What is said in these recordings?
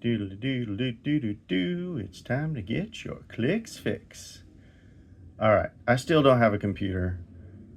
Doodle doodle doo doo doo doo. It's time to get your Clix fix. All right, I still don't have a computer,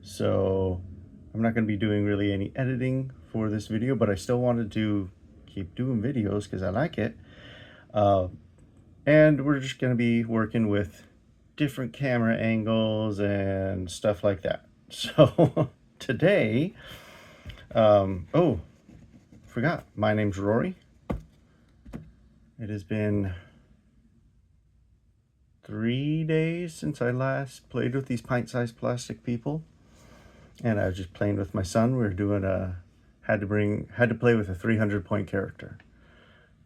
so I'm not going to be doing really any editing for this video, but I still wanted to keep doing videos because I like it. And we're just going to be working with different camera angles and stuff like that. So today, oh, forgot, my name's Rory. It has been 3 days since I last played with these pint-sized plastic people, and I was just playing with my son. We were doing had to play with a 300-point character,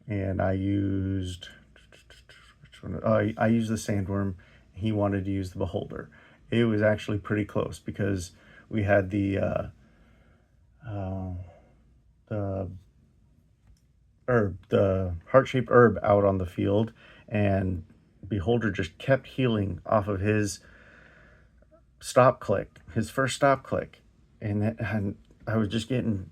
and I used which one? I used the sandworm. He wanted to use the beholder. It was actually pretty close because we had the heart-shaped herb out on the field, and Beholder just kept healing off of his stop click, his first stop click, and I was just getting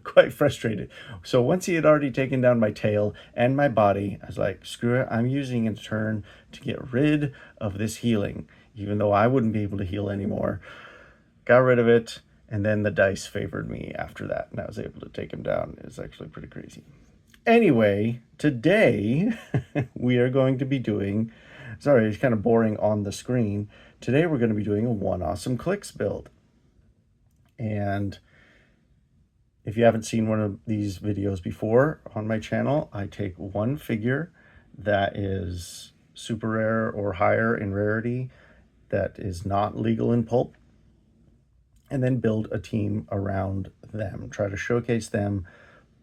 quite frustrated. So once he had already taken down my tail and my body, I was like, screw it, I'm using a turn to get rid of this healing, even though I wouldn't be able to heal anymore. Got rid of it, and then the dice favored me after that, and I was able to take him down. It was actually pretty crazy. Anyway, today we are going to be doing, sorry, it's kind of boring on the screen. Today we're going to be doing a one awesome Clix build. And if you haven't seen one of these videos before on my channel, I take one figure that is super rare or higher in rarity that is not legal in pulp, and then build a team around them. Try to showcase them,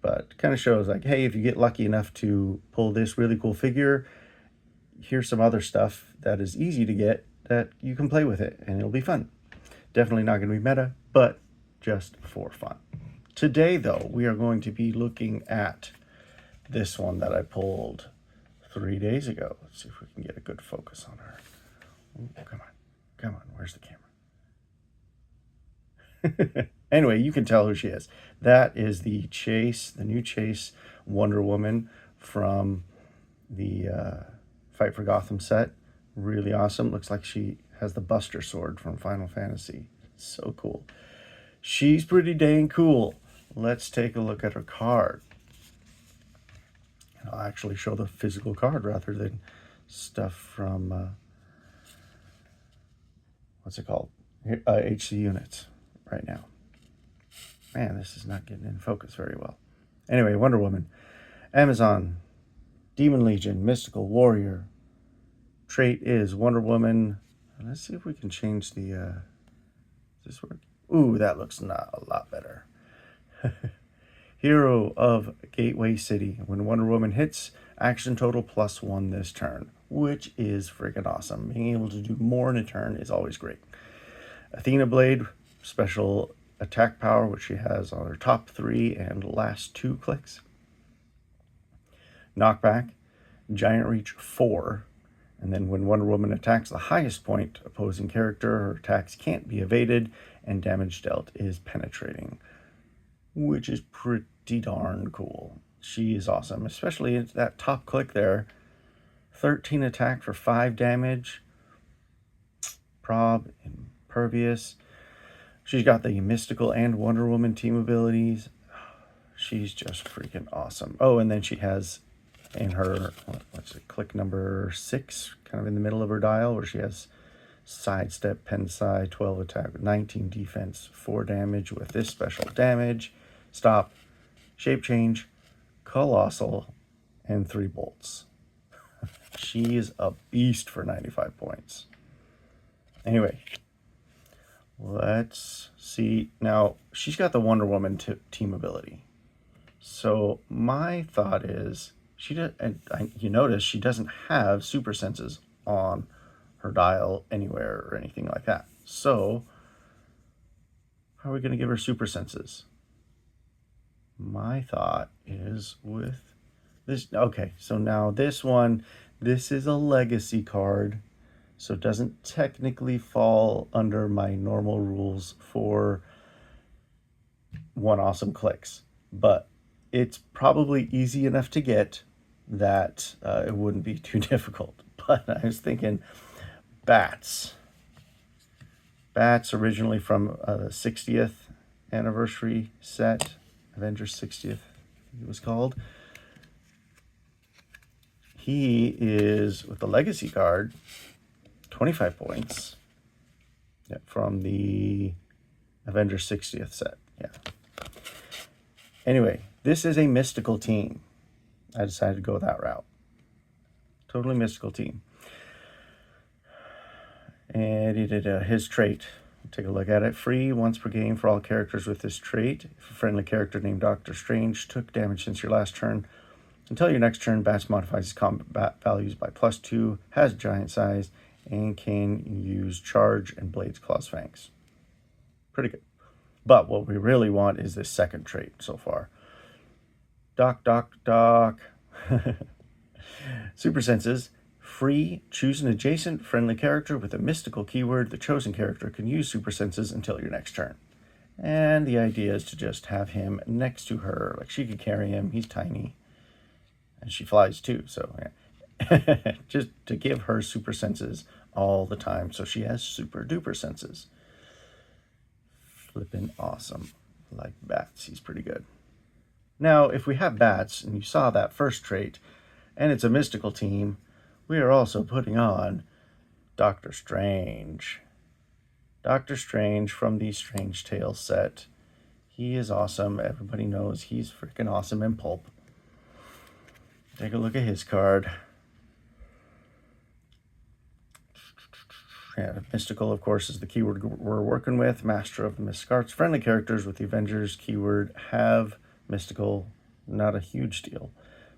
but kind of shows like, hey, if you get lucky enough to pull this really cool figure, here's some other stuff that is easy to get that you can play with it, and it'll be fun. Definitely not going to be meta, but just for fun. Today, though, we are going to be looking at this one that I pulled 3 days ago. Let's see if we can get a good focus on her. Ooh, come on, where's the camera? Anyway, you can tell who she is. That is the new Chase Wonder Woman from the Fight for Gotham set. Really awesome. Looks like she has the Buster Sword from Final Fantasy. So cool. She's pretty dang cool. Let's take a look at her card. And I'll actually show the physical card rather than stuff from, what's it called? HC Units right now. Man, this is not getting in focus very well. Anyway, Wonder Woman, Amazon, Demon Legion, Mystical Warrior. Trait is Wonder Woman. Let's see if we can change the, does this work? Ooh, that looks not a lot better. Hero of Gateway City. When Wonder Woman hits, action total +1 this turn, which is freaking awesome. Being able to do more in a turn is always great. Athena Blade, special attack power, which she has on her top 3 and last 2 clicks. Knockback, Giant Reach 4, and then when Wonder Woman attacks the highest point opposing character, her attacks can't be evaded, and damage dealt is penetrating, which is pretty darn cool. She is awesome, especially into that top click there. 13 attack for 5 damage, prob, impervious. She's got the Mystical and Wonder Woman team abilities. She's just freaking awesome. Oh, and then she has in her, what's it, click number 6, kind of in the middle of her dial, where she has sidestep, pensai, 12 attack, 19 defense, 4 damage with this special damage, stop, shape change, colossal, and 3 bolts. She is a beast for 95 points. Anyway, let's see. Now, she's got the Wonder Woman team ability. So my thought is, you notice she doesn't have super senses on her dial anywhere or anything like that. So how are we going to give her super senses? My thought is with this. Okay, so now this one, this is a legacy card, so it doesn't technically fall under my normal rules for one awesome Clix, but it's probably easy enough to get that it wouldn't be too difficult. But I was thinking bats. Bats originally from the 60th anniversary set, Avengers 60th, it was called. He is, with the Legacy card, 25 points. Yeah, from the Avengers 60th set. Yeah. Anyway, this is a mystical team. I decided to go that route. Totally mystical team. And he did his trait. Take a look at it. Free once per game for all characters with this trait. If a friendly character named Doctor Strange took damage since your last turn, until your next turn, Bats modifies his combat values by +2, has giant size, and can use Charge and Blades, Claws, Fangs. Pretty good. But what we really want is this second trait so far. Doc. Super Senses. Free, choose an adjacent friendly character with a mystical keyword. The chosen character can use Super Senses until your next turn. And the idea is to just have him next to her. Like, she could carry him. He's tiny. And she flies too, so yeah. Just to give her super senses all the time, so she has super duper senses. Flippin' awesome. Like Bats, he's pretty good. Now, if we have Bats, and you saw that first trait, and it's a mystical team, we are also putting on Doctor Strange. Doctor Strange from the Strange Tales set. He is awesome. Everybody knows he's freaking awesome in Pulp. Take a look at his card. Yeah, mystical, of course, is the keyword we're working with. Master of the Mystic Arts. Friendly characters with the Avengers keyword have mystical. Not a huge deal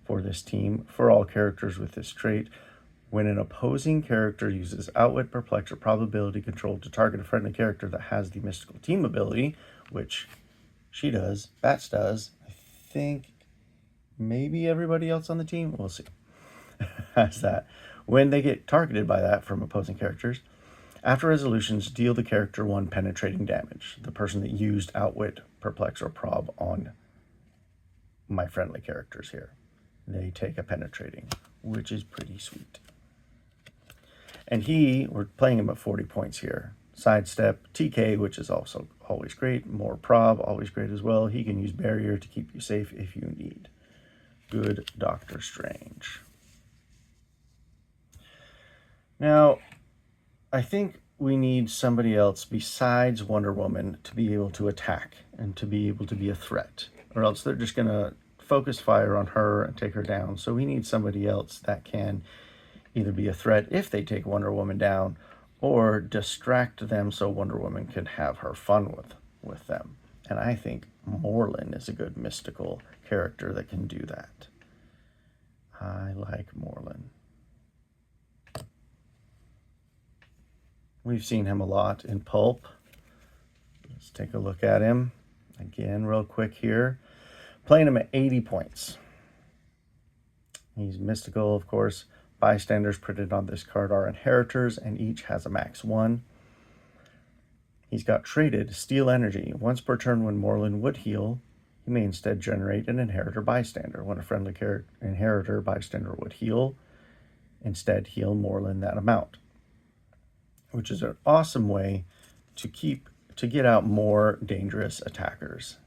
for this team. For all characters with this trait, when an opposing character uses Outwit, Perplex, or Probability Control to target a friendly character that has the mystical team ability, which she does, Bats does, I think maybe everybody else on the team, we'll see, has that. When they get targeted by that from opposing characters, after resolutions, deal the character 1 penetrating damage. The person that used Outwit, Perplex, or Prob on my friendly characters here, they take a penetrating, which is pretty sweet. And we're playing him at 40 points here. Sidestep, TK, which is also always great. More Prob, always great as well. He can use Barrier to keep you safe if you need. Good Doctor Strange. Now, I think we need somebody else besides Wonder Woman to be able to attack and to be able to be a threat, or else they're just going to focus fire on her and take her down. So we need somebody else that can either be a threat if they take Wonder Woman down, or distract them so Wonder Woman can have her fun with them. And I think Morlun is a good mystical character that can do that. I like Morlun. We've seen him a lot in Pulp. Let's take a look at him again real quick here. Playing him at 80 points. He's mystical, of course. Bystanders printed on this card are inheritors, and each has a max 1. He's got traded Steal Energy. Once per turn when Morlun would heal, he may instead generate an inheritor bystander. When a friendly inheritor bystander would heal, instead heal Morlun that amount, which is an awesome way to get out more dangerous attackers.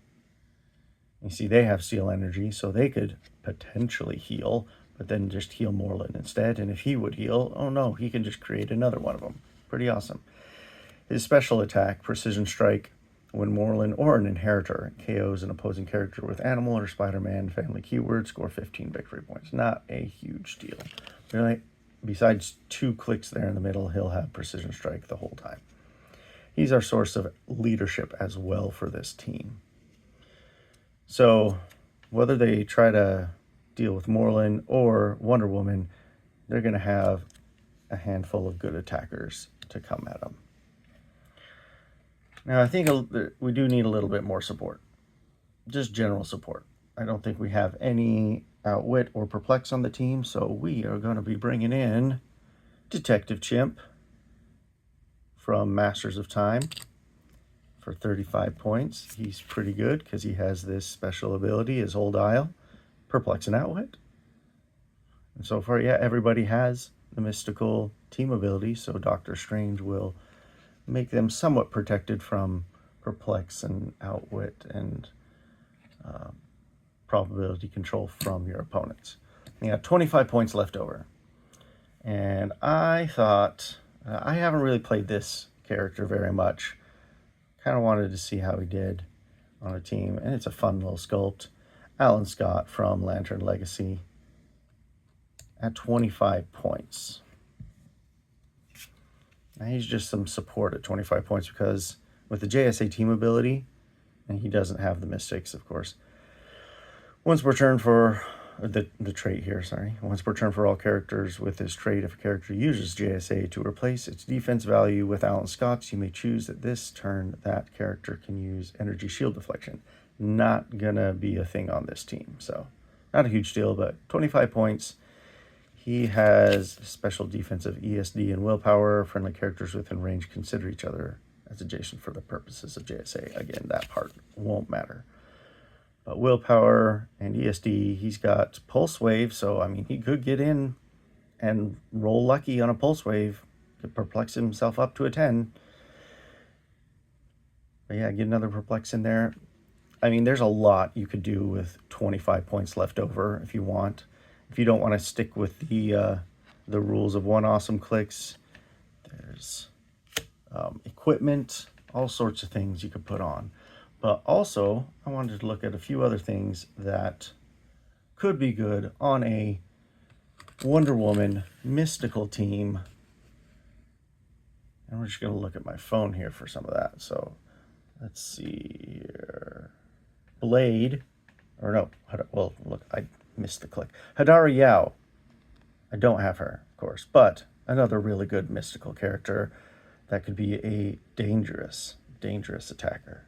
You see, they have Steal Energy, so they could potentially heal, but then just heal Morlun instead. And if he would heal, oh no, he can just create another one of them. Pretty awesome. His special attack, Precision Strike, when Morlun or an inheritor KOs an opposing character with Animal or Spider-Man family keyword, score 15 victory points. Not a huge deal. Really, besides 2 clicks there in the middle, he'll have Precision Strike the whole time. He's our source of leadership as well for this team. So whether they try to deal with Morlun or Wonder Woman, they're going to have a handful of good attackers to come at them. Now, I think we do need a little bit more support. Just general support. I don't think we have any Outwit or Perplex on the team, so we are going to be bringing in Detective Chimp from Masters of Time for 35 points. He's pretty good because he has this special ability, his Old Isle, Perplex and Outwit. And so far, yeah, everybody has the mystical team ability, so Doctor Strange will make them somewhat protected from Perplex and Outwit and probability control from your opponents. You got 25 points left over. And I thought, I haven't really played this character very much. Kind of wanted to see how he did on a team, and it's a fun little sculpt. Alan Scott from Lantern Legacy at 25 points. Now he's just some support at 25 points because with the JSA team ability, and he doesn't have the Mystics, of course. Once per turn for the trait here, once per turn for all characters with this trait, if a character uses JSA to replace its defense value with Alan Scott's, you may choose that this turn that character can use energy shield deflection. Not gonna be a thing on this team, so not a huge deal, but 25 points. He has special defensive ESD and willpower. Friendly characters within range consider each other as adjacent for the purposes of JSA. Again, that part won't matter. But willpower and ESD, he's got pulse wave, so I mean he could get in and roll lucky on a pulse wave, could perplex himself up to a 10. But yeah, get another perplex in there. I mean, there's a lot you could do with 25 points left over if you want. If you don't want to stick with the rules of one awesome Clix, there's equipment, all sorts of things you could put on. But also, I wanted to look at a few other things that could be good on a Wonder Woman mystical team. And we're just going to look at my phone here for some of that. So let's see here. Blade, or no, well, look, I missed the click. Hadara Yao. I don't have her, of course, but another really good mystical character that could be a dangerous attacker.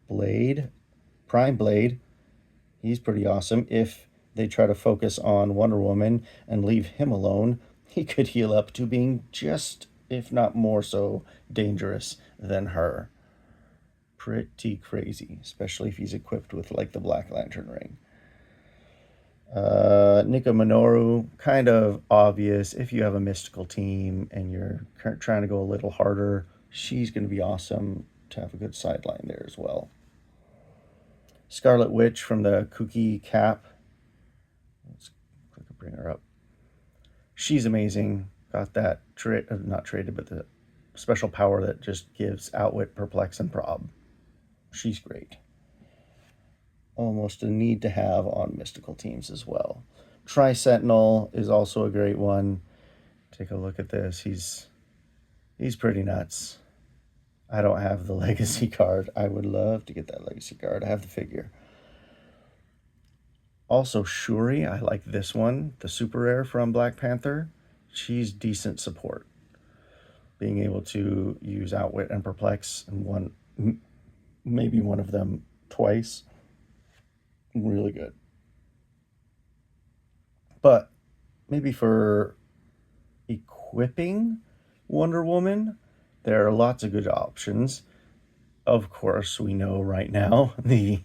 Blade, Prime Blade, he's pretty awesome. If they try to focus on Wonder Woman and leave him alone, he could heal up to being just, if not more so, dangerous than her. Pretty crazy, especially if he's equipped with like the Black Lantern ring. Nika Minoru, kind of obvious. If you have a mystical team and you're trying to go a little harder, she's going to be awesome to have a good sideline there as well. Scarlet Witch from the Kooky Cap. Let's click and bring her up. She's amazing. Got that not traded, but the special power that just gives Outwit, Perplex, and Prob. She's great. Almost a need to have on mystical teams as well. Tri-Sentinel is also a great one. Take a look at this. He's pretty nuts. I don't have the legacy card. I would love to get that legacy card. I have the figure. Also, Shuri, I like this one, the super rare from Black Panther. She's decent support. Being able to use Outwit and Perplex and maybe one of them twice. Really good. But maybe for equipping Wonder Woman, there are lots of good options. Of course, we know right now the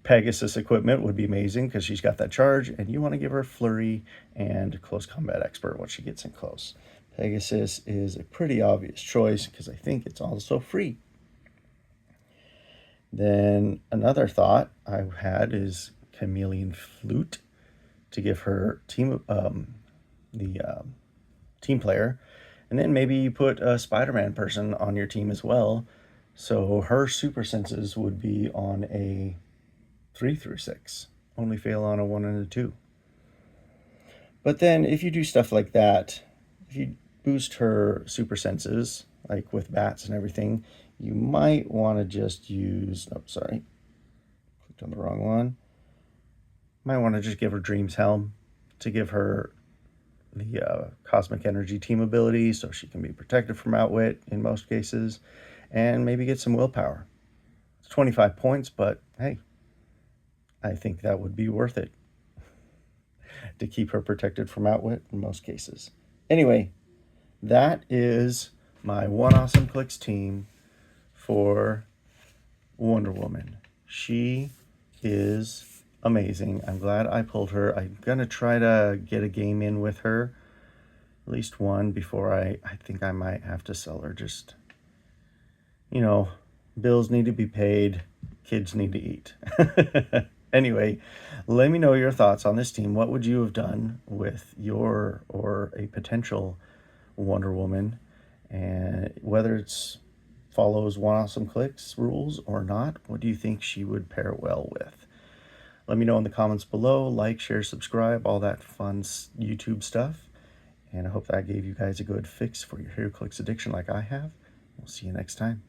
Pegasus equipment would be amazing because she's got that charge, and you want to give her Flurry and Close Combat Expert when she gets in close. Pegasus is a pretty obvious choice because I think it's also free. Then another thought I had is Chameleon Flute to give her team team player. And then maybe you put a Spider-Man person on your team as well. So her super senses would be on a 3 through 6. Only fail on a 1 and a 2. But then if you do stuff like that, if you boost her super senses, like with bats and everything, you might want to just use, clicked on the wrong one. Might want to just give her Dream's Helm to give her the Cosmic Energy team ability so she can be protected from Outwit in most cases, and maybe get some willpower. It's 25 points, but hey, I think that would be worth it to keep her protected from Outwit in most cases. Anyway, that is my One Awesome Clix team for Wonder Woman. She is amazing. I'm glad I pulled her. I'm going to try to get a game in with her, at least one, before I think I might have to sell her. Just, you know, bills need to be paid, kids need to eat. Anyway, let me know your thoughts on this team. What would you have done with your or a potential Wonder Woman, and whether it's follows One Awesome Clix rules or not? What do you think she would pair well with? Let me know in the comments below. Like, share, subscribe, all that fun YouTube stuff. And I hope that gave you guys a good fix for your HeroClix addiction like I have. We'll see you next time.